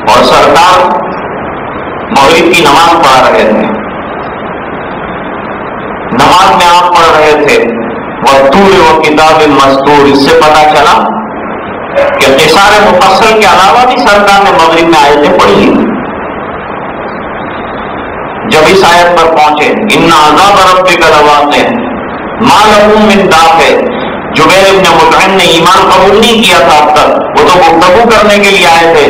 اور سرکار مغرب کی نماز پڑھا رہے تھے۔ نماز میں آپ پڑھ رہے تھے وَالطُّورِ وَكِتَابٍ مَّسْطُورٍ، اس سے پتا چلا کہ قصار مفصل کے علاوہ بھی سرکار نے مغرب میں آیتیں پڑھی۔ جب اس آیت پر پہنچے اِنَّ عَذَابَ رَبِّكَ لَوَاقِعٌ مَا لَهُ مِن دَافِعٍ، جبیر ابن مطعم نے ایمان قبول نہیں کیا تھا اب تک، وہ تو گفتگو کرنے کے لیے آئے تھے،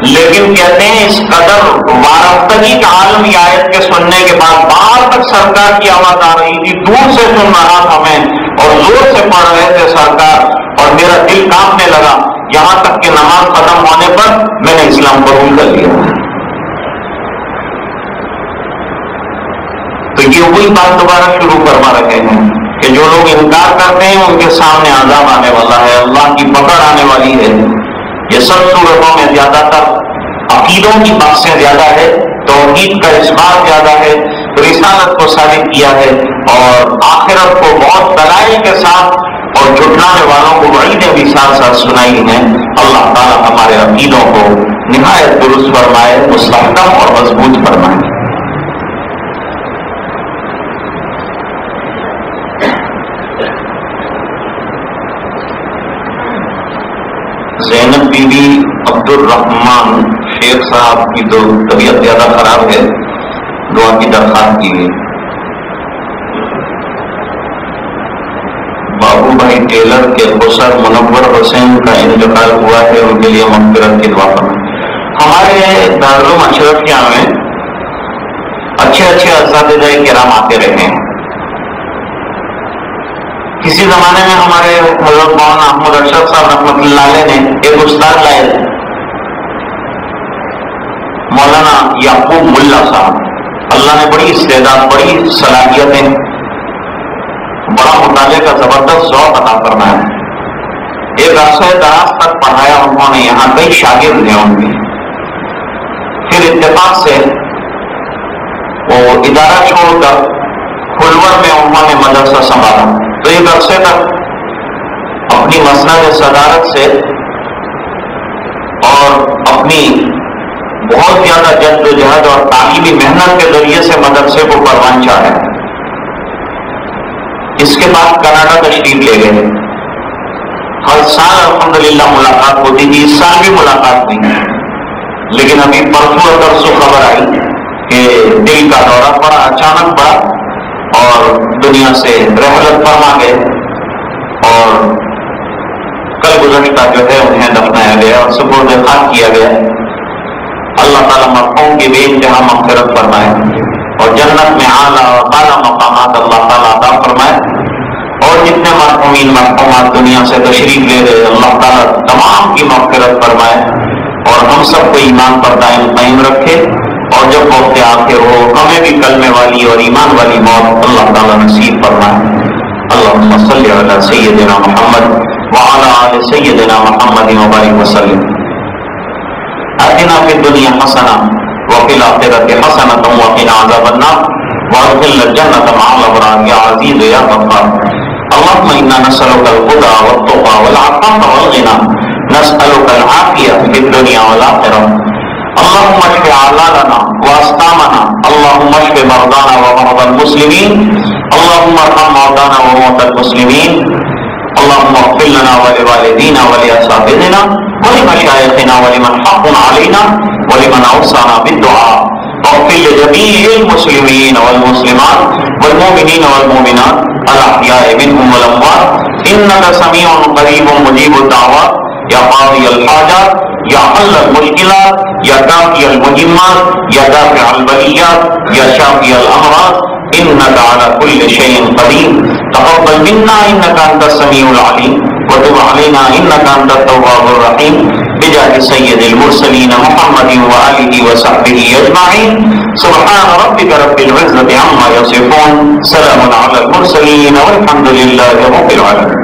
لیکن کہتے ہیں اس قدر وارفتگی کا عالم یہ آیت کے سننے کے بعد باہر تک سرکار کی آواز آ رہی تھی، دور سے سن رہا تھا میں اور زور سے پڑھ رہے تھے سرکار، اور میرا دل کانپنے لگا، یہاں تک کہ نماز ختم ہونے پر میں نے اسلام قبول کر لیا۔ تو یہ وہی بات دوبارہ شروع کروا رہے ہیں کہ جو لوگ انکار کرتے ہیں ان کے سامنے عذاب آنے والا ہے، اللہ کی پکڑ آنے والی ہے۔ یہ سب صورتوں میں زیادہ تر عقیدوں کی بحثیں زیادہ ہے، توحید کا اثبات زیادہ ہے، رسالت کو ثابت کیا ہے اور آخرت کو بہت دلائل کے ساتھ اور جھٹلانے والوں کو وعیدیں بھی ساتھ ساتھ سنائی ہیں۔ اللہ تعالیٰ ہمارے عقیدوں کو نہایت درست فرمائے، مستحکم اور مضبوط فرمائے۔ زینب بی بی عبد الرحمان شیخ صاحب کی تو طبیعت زیادہ خراب ہے، دعا کی درخواست کی گئی۔ بابو بھائی ٹیلر کے خسر منور حسین کا انتقال ہوا ہے، ان کے لیے مغفرت کی دعا فرمائیں۔ ہمارے دارالعلوم اشرفیہ میں اچھے اساتذہ کرام آتے رہے ہیں۔ کسی زمانے میں ہمارے حضرت مولانا احمد اشرف صاحب رحمۃ اللہ علیہ نے ایک استاد لائے تھے، مولانا یعقوب ملا صاحب۔ اللہ نے بڑی استعداد، بڑی صلاحیتیں، بڑا مطالعے کا زبردست ذوق عطا فرمایا ہے۔ ایک عرصہ دراز تک پڑھایا انہوں نے، یہاں کئی شاگرد ہیں ان کے۔ پھر اتفاق سے وہ ادارہ چھوڑ کر کھلور میں انہوں نے مدرسہ سنبھالا، تو ایک عرصے تک اپنی مسند صدارت سے اور اپنی بہت زیادہ جد و جہد اور تعلیمی محنت کے ذریعے سے مدرسے کو پروان چاہے۔ اس کے بعد کینیڈا تشریف لے گئے۔ ہر سال الحمدللہ ملاقات ہوتی تھی، اس سال بھی ملاقات ہوئی، لیکن ابھی پرسوں ترسوں خبر آئی کہ دل کا دورہ پڑا، اچانک پڑا اور دنیا سے رحلت فرما گئے، اور کل گزشتہ جو ہے انہیں دفنایا گیا اور سپرد خاک کیا گیا۔ اللہ تعالیٰ مرحوم کی بے انتہا مغفرت فرمائے اور جنت میں اعلیٰ اور اعلیٰ مقامات اللہ تعالیٰ عطا فرمائے، اور جتنے مرحومین مرحومات دنیا سے تشریف لے گئے اللہ تعالیٰ تمام کی مغفرت فرمائے اور ہم سب کو ایمان پر دائم قائم رکھے، اور جب وقت آخر ہو ہمیں بھی کلمے والی اور ایمان والی موت اللہ تعالیٰ نصیب فرمائے۔ اللہم صلی علی سیدنا محمد وعلی آل سیدنا محمد وبارک وسلم۔ آتنا فی الدنیا حسنہ وفی الآخرۃ حسنۃ وقنا عذاب النار وادخلنا الجنۃ مع الابرار یا عزیز یا غفار۔ اللہم انا نسألک الہدی والتقی والعفاف والغنی، نسألک العافیہ فی الدنیا والآخرہ، اللهم اشف اعلالنا واسقامنا، اللهم اشف مرضانا ومرضى المسلمين، اللهم ارحم موتانا وموتى المسلمين، اللهم اغفر لنا ولوالدينا ولاساتذتنا ولمشايخنا ولمن حق علينا ولمن اوصانا بالدعاء، واغفر لجميع المسلمين والمسلمات والمؤمنين والمؤمنات الاحياء منهم والاموات، انك سميع قريب مجيب الدعوات، یا قاضی الحاجات، یا حل المشکلات، یا کافی المہمات، یا دافع البلیات، یا شافی الامراض، انك على كل شيء قدير، تقبل منا انك انت السميع العليم وتب علينا انك انت التواب الرحيم، بجاه سيد المرسلين محمد وآله وصحبه اجمعين، سبحان ربك رب العزة عما يصفون، سلام على المرسلين والحمد لله رب العالمين.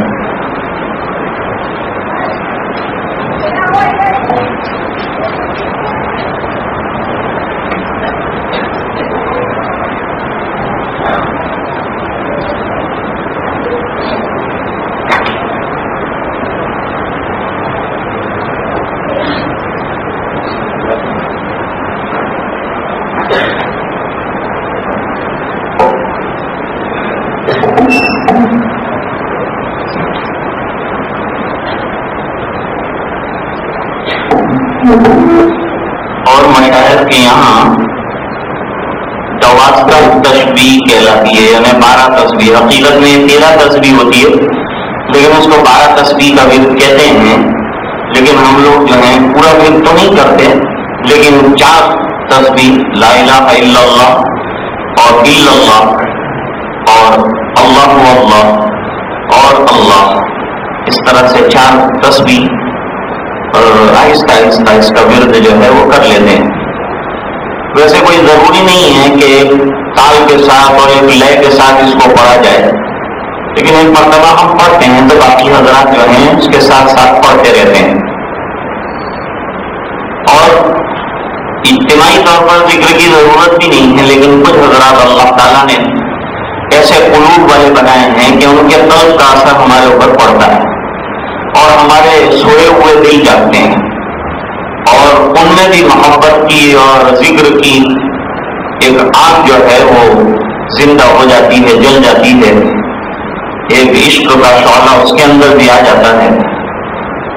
اور مشاہد کے یہاں تواسطہ تشبیہ کہلاتی ہے، یعنی 12 تسبیح، حقیقت میں 13 تسبیح ہوتی ہے لیکن اس کو 12 تسبیح کا ورد کہتے ہیں، لیکن ہم لوگ جو ہیں پورا ورد تو نہیں کرتے، لیکن 4 تسبیح لا الہ الا اللہ اور الا اللہ اور اللہ اللہ اور اللہ، اس طرح سے 4 تسبیح آہستہ آہستہ اس کا ورد جو ہے وہ کر لیتے ہیں. ویسے کوئی ضروری نہیں ہے کہ تال کے ساتھ اور ایک لے کے ساتھ اس کو پڑھا جائے، لیکن ایک مرتبہ ہم پڑھتے ہیں تو باقی حضرات جو ہیں اس کے ساتھ ساتھ پڑھتے رہتے ہیں. اور اجتماعی طور پر ذکر کی ضرورت بھی نہیں ہے، لیکن کچھ حضرات اللہ تعالیٰ نے ایسے قلوب والے بنائے ہیں کہ ان کے قلب کا اثر ہمارے اوپر پڑتا ہے اور ہمارے سوئے ہوئے دل جاگتے ہیں، اور ان میں بھی محبت کی اور ذکر کی ایک آگ جو ہے وہ زندہ ہو جاتی ہے، جل جاتی ہے، ایک عشق کا شعلہ اس کے اندر بھی آ جاتا ہے.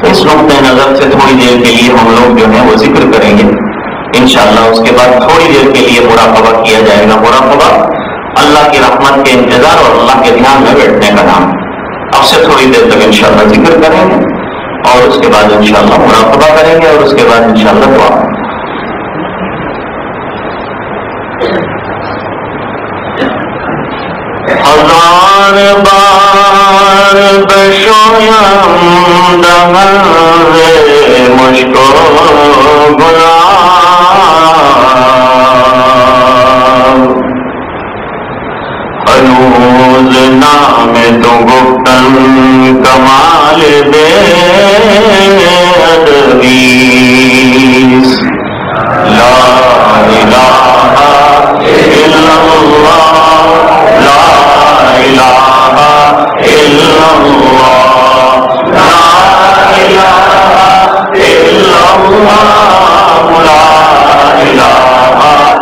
تو اس نقطۂ نظر سے تھوڑی دیر کے لیے ہم لوگ جو ہیں وہ ذکر کریں گے انشاءاللہ. اس کے بعد تھوڑی دیر کے لیے مراقبہ کیا جائے گا. مراقبہ اللہ کی رحمت کے انتظار اور اللہ کے دھیان میں بیٹھنے کا نام. اب سے تھوڑی دیر تک انشاءاللہ ذکر کریں گے اور اس کے بعد انشاءاللہ مراقبہ کریں گے اور اس کے بعد انشاءاللہ دعا. ہزار بار بشویم دہن مشکو گلاب، ہنوز نام تو گفتن کمال بے ادبیس، لا الہ الا اللہ، لا الہ الا اللہ، لا الہ الا اللہ، لا الہ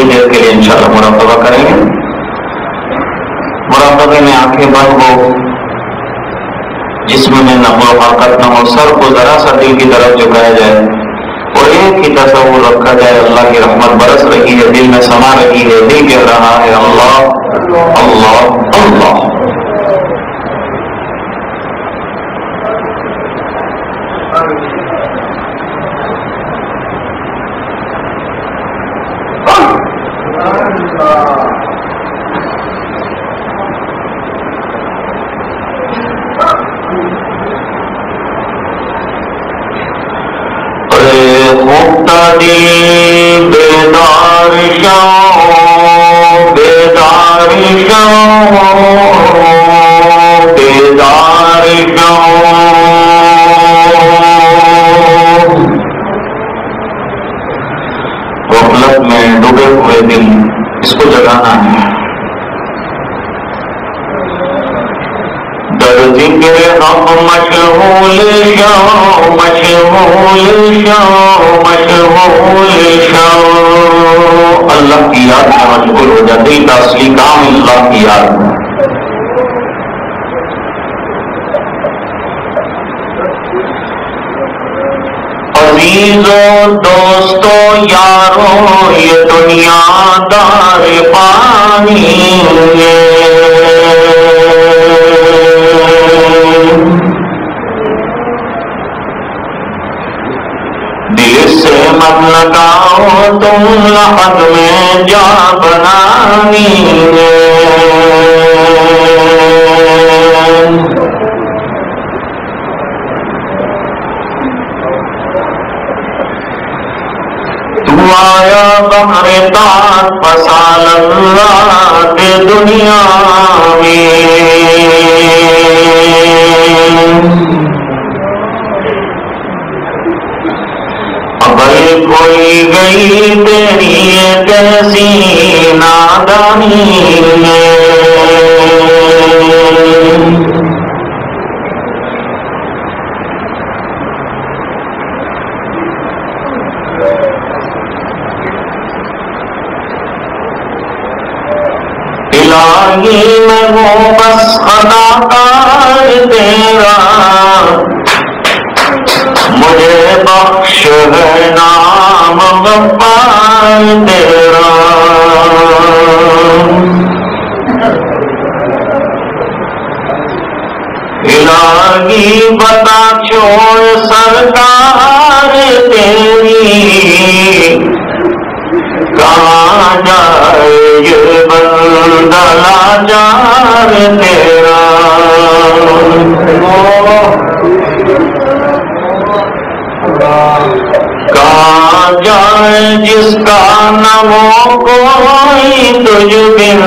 تھوڑی دیر کے لیے انشاءاللہ مراقبہ کریں گے. مراقبے میں آنکھیں بند ہو، جسم میں نقل و حرکت نہ ہو، سر کو ذرا سا دل کی طرف جھکایا جائے اور ایک ہی تصور رکھا جائے اللہ کی رحمت برس رہی ہے، دل میں سما رہی ہے، دل کہہ رہا ہے اللہ اللہ اللہ. بیدار غفلت میں ڈوبے ہوئے دل، اس کو جگانا ہے. در ذکر حق مشغول شو، مشغول شو، مشغول شو. اللہ کی یاد میں مشغول ہو جاتے، دل کا اصلی کام اللہ کی یاد میں. عزیزو دوستو یارو یہ دنیا دار پانی دل سے مت لگاؤ تم لحد میں جا بنانی آیا بحر تات فسال اللہ کے دنیا میں. ابھی کوئی گئی تیری کیسی نادانی میں. الہی میں ہوں بس اداکار تیرا، مجھے بخش ہے نام غفار تیرا. الہی بتا چھوڑ سرکار تیری، کہاں جائے یہ بندہ لاچار تیرا. کہاں جائے جس کا نہ ہو کوئی تجھ بن،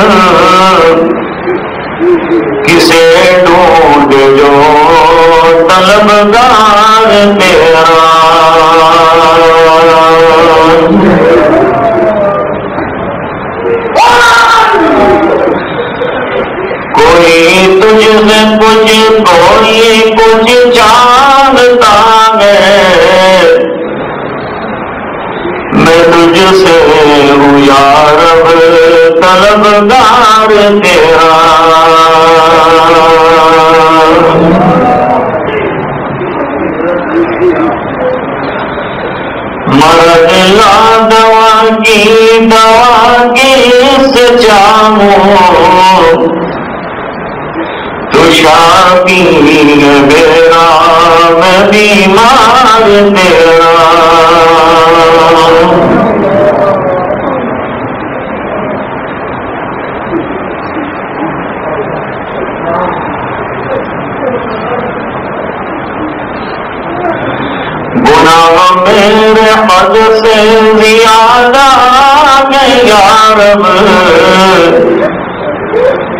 کسے ڈھونڈ جو طلبگار تیرا. کوئی تجھ سے کچھ، کوئی کچھ جانتا ہے، میں تجھ سے ہوں یا رب طلبگار تیرا. مرض لا دوا کی، دوا کس چاہوں، تو شافی میرا میں بیمار تیرا. گناہ میرے حد سے زیادہ ہے یا رب،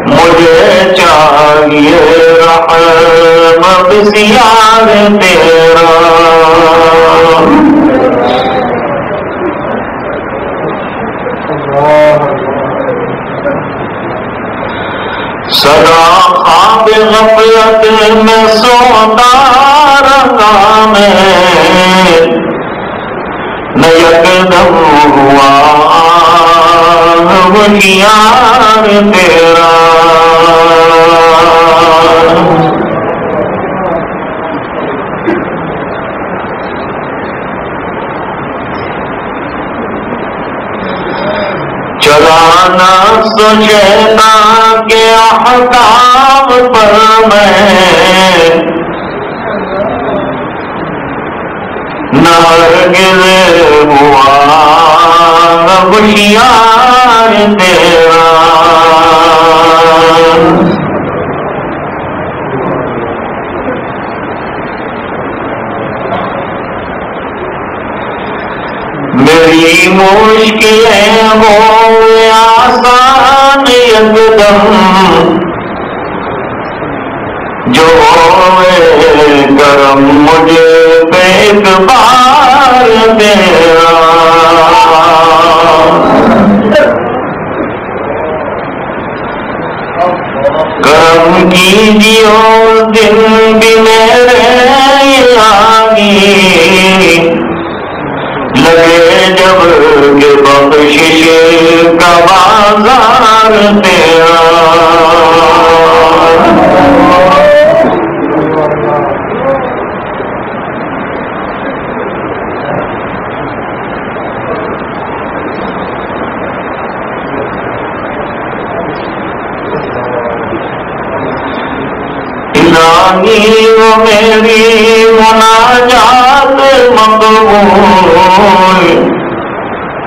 مجھے چاہیے رحم بسیار تیرا. سدا خواب غفلت میں سوتا رہا میں، نہ یکدم ہوا ہوشیار تیرا چلانا شیطان کے احکام پر میں نہ ہرگز ہوا ہوشیار تیرا میری مشکلیں ہو آسان یکدم جو ہوئے کرم مجھے پہ ایک بار تیرا کرم کیجیو دن بھی میرے آگی لگے جب کہ بخشش کا بازار تیرا الہی وہ میری مناجات مقبول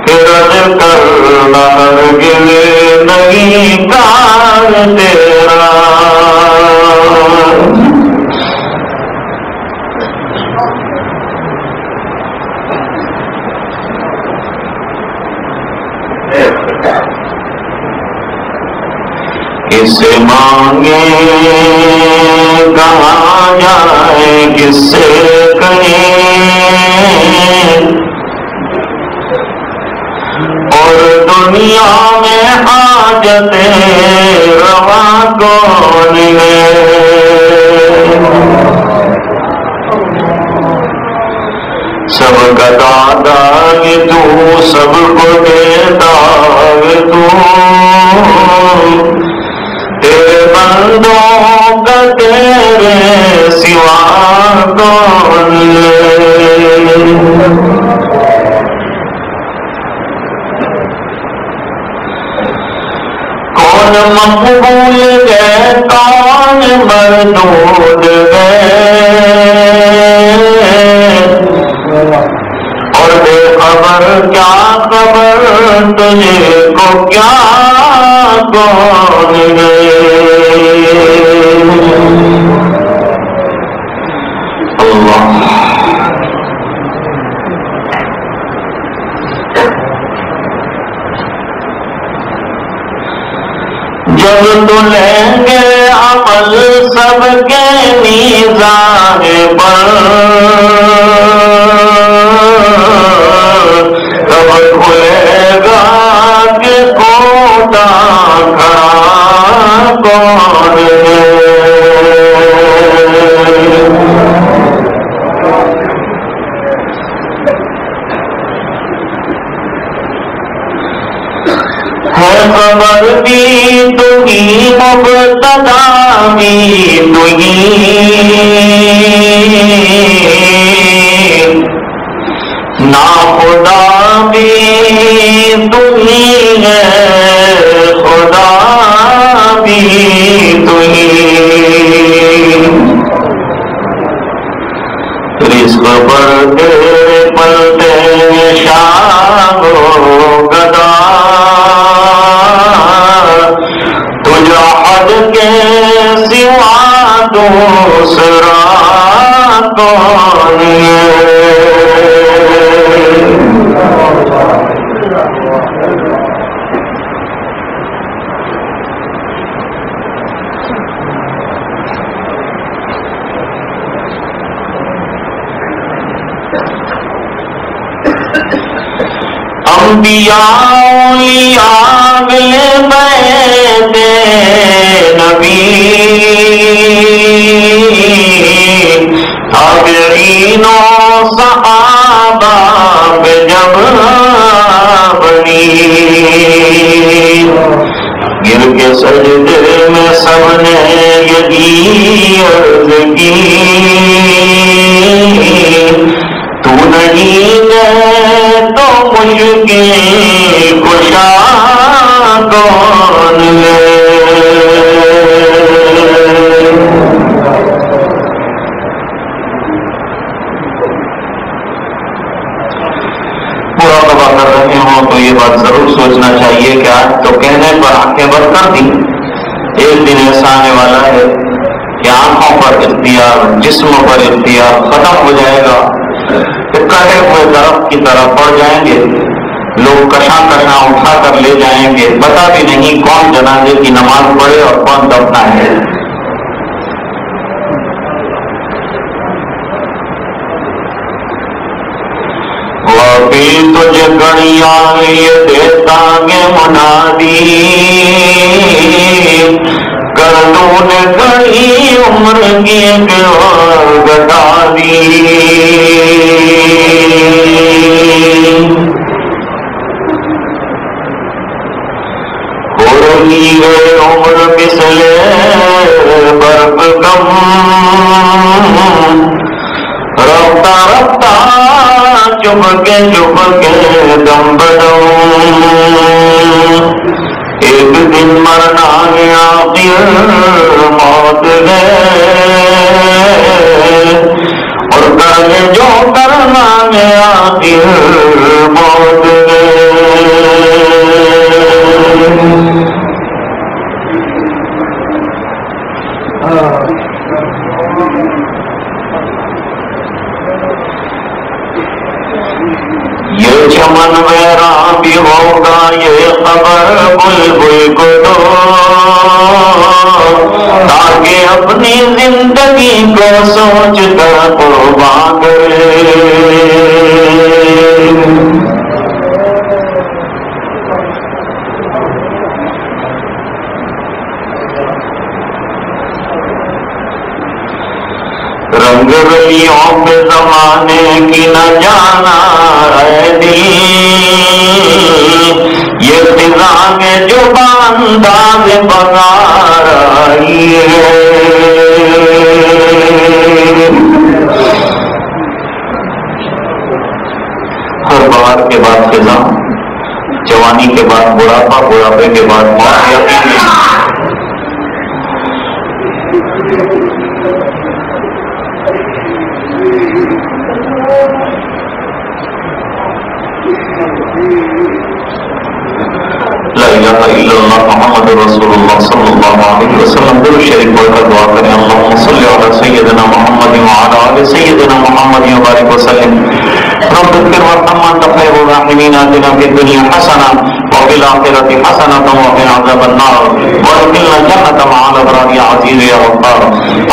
رد کرنا ہرگز نہیں کار تیرا اسے مانگے کہاں جائے کس سے کہیں اور دنیا میں حاجت روا کون ہے سب کا دادا تو سب کو دیتا تو تیرے بندوں کا تیرے سوا کون کون مقبول ہے کون مردود ہے اور بے خبر کیا خبر تجھے کو کیا کون اللہ جب تو لیں گے عمل سب کے میزان پر تب کھلے گا کہ کوٹا کھڑا کون ہے خبر بھی تھی مبتدا بھی تھی نا خدا بھی تھی ہے خدا بھی تھی رزق پر تیرے پلتے شام و گدا تجھا حد کے سوا دوسرا کون ہے انبیاء اولیاء مل بیت نبی تابعین و صحابہ جب بنی سجدے میں سب نے یہی عرض کی، تو نہیں ہے تو مشکل کشا کون ہے؟ مراقبہ کر رہے ہوں تو یہ بات ضرور سوچنا چاہیے کہ آج تو کہنے پر آنکھیں بند کر دی، ایک دن ایسا آنے والا ہے کہ آنکھوں پر اختیار، جسم پر اختیار ختم ہو جائے گا، تو کٹے ہوئے درخت کی طرح پڑ جائیں گے، لوگ کشاں کشاں اٹھا کر لے جائیں گے، پتہ بھی نہیں کون جنازے کی نماز پڑھے اور کون دفنا ہے۔ تجھ گڑیاں یہ دیتا گے منادی، کردون گڑی عمر کی گٹا دی، ہو رہی ہے عمر پسلے برف کم، رفتہ رفتہ چپ کے دم بدوں، ایک دن مرنا ہے آخر موت ہے، اور کرنے جو کرنا ہے آخر موت ہے۔ یہ چمن ویراں بھی ہوگا، یہ خبر بلبل کو دو، تاکہ اپنی زندگی کو سوچ کر قربان کرے۔ رنگ رلیوں پہ زمانے کی نہ جانا ہے دل، یہ فضا میں جو بانداز بغار آئی ہے، ہر بہار کے بعد فضا، جوانی کے بعد بڑھاپا، بڑھاپے کے بعد موت۔ لا الہ الا اللہ محمد رسول اللہ صلی اللہ علیہ وسلم۔ درود شریف پڑھ کر دعا کریں، اللہم صلی علی سیدنا محمد وعلی آل سیدنا محمد وبارک وسلم۔ رب اغفر وارحم وانت خیر الراحمین، آتنا فی الدنیا حسنہ وفی الآخرۃ حسنہ وقنا عذاب النار وادخلنا الجنۃ مع الابرار یا عزیز یا غفار۔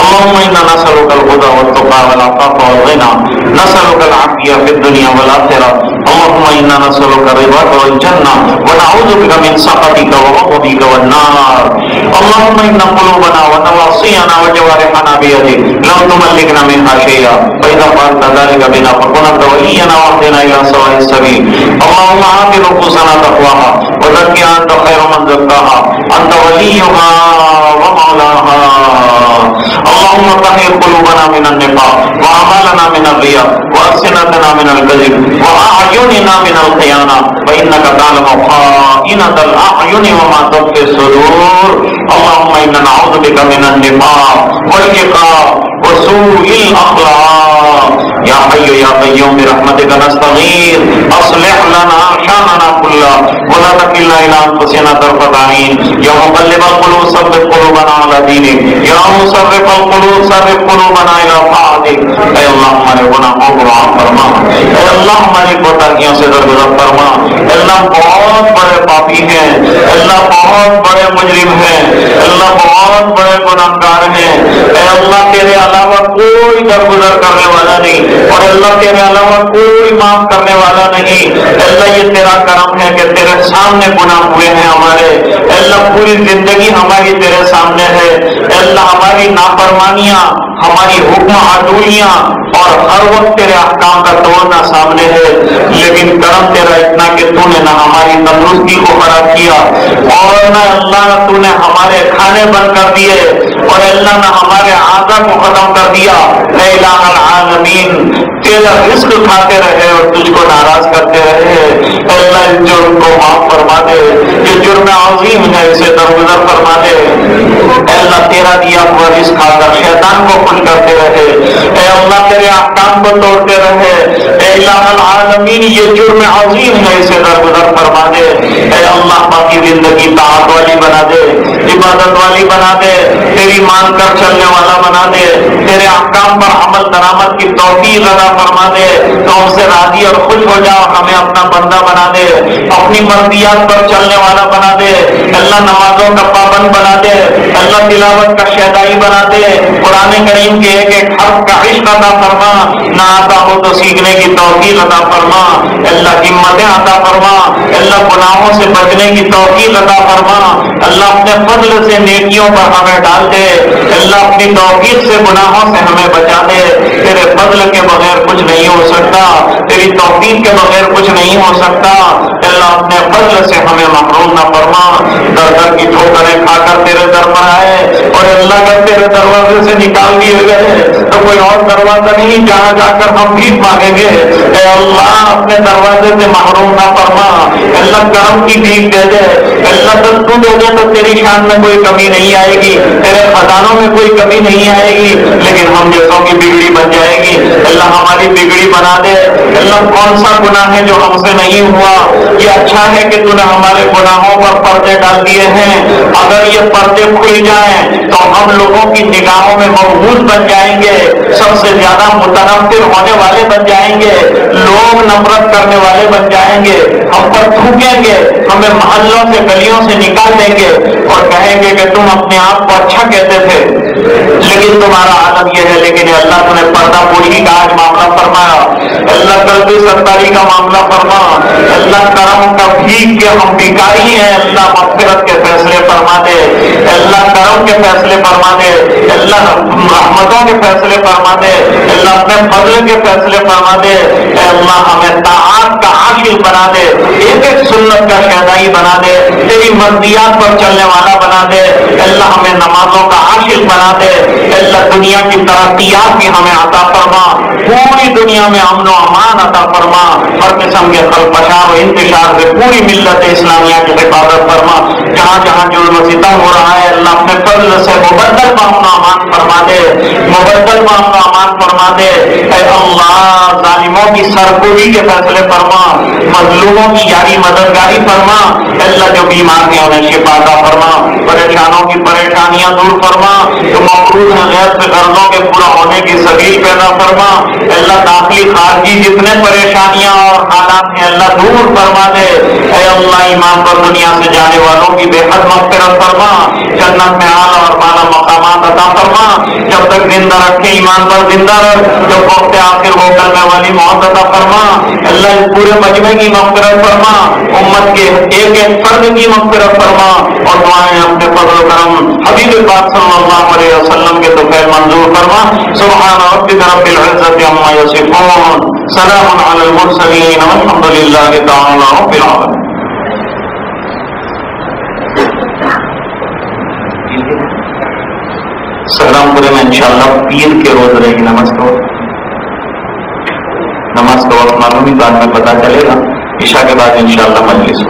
اللہم انا نسألک الہدی والتقی والعفاف والغنی، نسألک العافیہ فی الدنیا والآخرہ، اللہم انا نسألک رضاک والجنہ ونعوذ بک من سخطک وغضبک والنار۔ اللہم ان قلوبنا ونواصینا وجوارحنا بیدک لم تملکنا منها شیئا، فإذا فعلت ذلك بنا فكن أنت ولينا واهدنا إلى سواء السبيل۔ اللهم آت نفوسنا تقواها وزكها أنت خير من زكاها، أنت وليها ومولاها۔ اللهم طهر قلوبنا من النفاق وأعمالنا من الرياء وألسنتنا من الكذب وأعيننا من الخيانة، فإنك تعلم خائنة الأعين وما تخفي الصدور۔ اللهم إنا نعوذ بك من النفاق والعقاب وسوء الأخلاق، یا حی یا قیوم برحمتک نستغیث، اصلح لنا شاننا كله ولا تکلنا الى انفسنا طرفة عین، یا مقلب القلوب ثبت قلوبنا على دینک، یا مصرف القلوب صرف قلوبنا الى طاعتک۔ اے اللہ ہمارے گناہوں کو معاف فرما، اے اللہ ہماری کوتاہیوں سے درگزر فرما، اے اللہ بہت بڑے پاپی ہیں، اے اللہ بہت بڑے مجرم ہیں، اے اللہ بہت بہت بڑے گنہگار ہیں۔ اے اللہ تیرے علاوہ کوئی درگزر کرنے والا نہیں، اور اللہ تیرے علاوہ کوئی معاف کرنے والا نہیں۔ اللہ یہ تیرا کرم ہے کہ تیرے سامنے گناہ ہوئے ہیں ہمارے۔ اللہ پوری زندگی ہماری تیرے سامنے ہے۔ اللہ ہماری نافرمانیاں، ہماری حکم عدولیاں اور ہر وقت تیرے احکام کا توڑنا سامنے ہے، لیکن کرم تیرا اتنا کہ تو نے نہ ہماری تندرستی کو خراب کیا، اور نہ اللہ تو نے ہمارے کھانے بند کر دیے، اور اللہ نہ ہمارے اعضاء کو ختم کر دیا۔ اے الہ العالمین، تیرا رزق کھاتے رہے اور تجھ کو ناراض کرتے رہے۔ اللہ اس جرم کو معاف فرما دے، یہ جرم عظیم ہے، اسے درگزر فرما دے۔ اے اللہ تیرا دیا ہوا رزق کھا کر شیطان کو خوش کرتے رہے، اے اللہ تیرے احکام کو توڑتے رہے۔ اے الہ العالمین، یہ جرم عظیم ہے، اسے درگزر فرما دے۔ اے اللہ باقی زندگی طاعت والی بنا دے، عبادت والی بنا دے، تیری مان کر چلنے والا بنا دے، تیرے احکام پر عمل درآمد کی توفیق عطا فرما دے، تو ہم سے راضی اور خوش ہو جا، ہمیں اپنا بندہ بنا دے، اپنی مرضیات پر چلنے والا بنا دے۔ اللہ نمازوں کا پابند بنا دے، اللہ تلاوت کا شیدائی بنا دے، قرآن کریم کے ایک ایک حرف کا عشق عطا فرما، نہ آتا ہو تو سیکھنے کی توفیق عطا فرما۔ اللہ ہمتیں عطا فرما، اللہ گناہوں سے بچنے کی توفیق عطا فرما۔ اللہ اپنے فضل سے نیکیوں پر ہمیں ڈال دے، اللہ اپنی توفیق سے گناہوں سے ہمیں بچا دے۔ تیرے فضل کے بغیر کچھ نہیں ہو سکتا، تیری توفیق کے بغیر کچھ نہیں ہو سکتا۔ اللہ اپنے فضل سے ہمیں محروم نہ فرما۔ در در کی ٹھوکریں کھا کر تیرے در پر آئے، اور اللہ اگر تیرے دروازے سے نکال دیے گئے تو کوئی اور دروازہ نہیں جہاں جا کر ہم بھیک مانگیں گے۔ اے اللہ اپنے دروازے سے محروم نہ فرما، اللہ کرم کی بھیک دے دے۔ اللہ تو دے دے تو تیری شان میں کوئی کمی نہیں آئے گی، تیرے خزانوں میں کوئی کمی نہیں آئے گی، لیکن ہم جیسوں کی بگڑی بن جائے گی۔ اللہ ہماری بگڑی بنا دے۔ اللہ کون سا گناہ ہے جو ہم سے نہیں ہوا؟ یہ اچھا ہے کہ تو نے ہمارے گناہوں پر پردے ڈال دیے ہیں، اگر یہ پردے کھل جائیں تو ہم لوگوں کی نگاہوں میں مقبول بن جائیں گے، سب سے زیادہ متنفر ہونے والے بن جائیں گے، لوگ نفرت کرنے والے بن جائیں گے، ہم پر تھوکیں گے، ہمیں محلوں سے گلیوں سے نکال دیں گے اور کہیں گے کہ تم اپنے آپ کو اچھا کہتے تھے لیکن تمہارا عالم یہ ہے۔ لیکن اللہ تم نے پردہ پوشی کا آج معاملہ فرمایا، اللہ قلبی ستاری کا معاملہ فرما، اللہ کرم کا بھیک کے ہم بھکاری ہیں، اللہ مغفرت کے فیصلے فرما دے، اللہ کرم کے فیصلے فرما دے، اللہ رحمتوں کے فیصلے فرما دے، اللہ اپنے فضل کے فیصلے فرما دے۔ اے اللہ ہمیں طاعات کا عاشق بنا دے، ایک ایک سنت کا شہدائی بنا دے، تیری مرضیات پر چلنے والا بنا دے۔ اللہ ہمیں نمازوں کا عاشق بنا دے، اللہ دنیا کی ترقیات بھی ہمیں عطا فرما، پوری دنیا میں امن و امان عطا فرما، ہر قسم کے خلفشار و انتشار سے پوری ملت اسلامیہ کی حفاظت فرما۔ جہاں جہاں جرم و ستم ہو رہا ہے اللہ اپنے فضل سے مبدل امن و امان فرما دے، مبدل امن و امان فرما دے۔ اے اللہ ظالموں کی سرکوبی کے فیصلے فرما، مظلوموں کی یاری مددگاری فرما۔ اللہ جو بیمار ہیں انہیں شفا عطا فرما، پریشانوں کی پریشانیاں دور فرما، جو مقروض ہیں غیر سے قرضوں کے پورا ہونے کی سبیل پیدا فرما۔ اللہ داخلی خارجی جتنے پریشانیاں اور حالات ہیں اللہ دور فرما دے۔ اے اللہ ایمان پر دنیا سے جانے والوں کی بے حد مغفرت فرما، جنت میں اعلیٰ اور بالا مقامات عطا فرما، جب تک زندہ رکھے ایمان پر زندہ رکھ، جو وقت آخر ہو کرنے والی موت عطا فرما۔ اللہ اس پورے مجمع کی مغفرت فرما، امت کے ایک ایک فرد کی مغفرت فرما، اور دعائیں اپنے فضل و کرم حبیب پاک صلی اللہ علیہ وسلم کے توفیل منظور فرما۔ سبحان ربک رب العزت عما یصفون، سلام علی المرسلین، والحمد للہ تعالی رب العالمین۔ سلام پورے میں انشاءاللہ پیر کے روز رہے گی نماز کا وقت، نماز کا وقت معلوم ہی بعد میں پتا چلے گا، عشاء کے بعد انشاءاللہ مجلس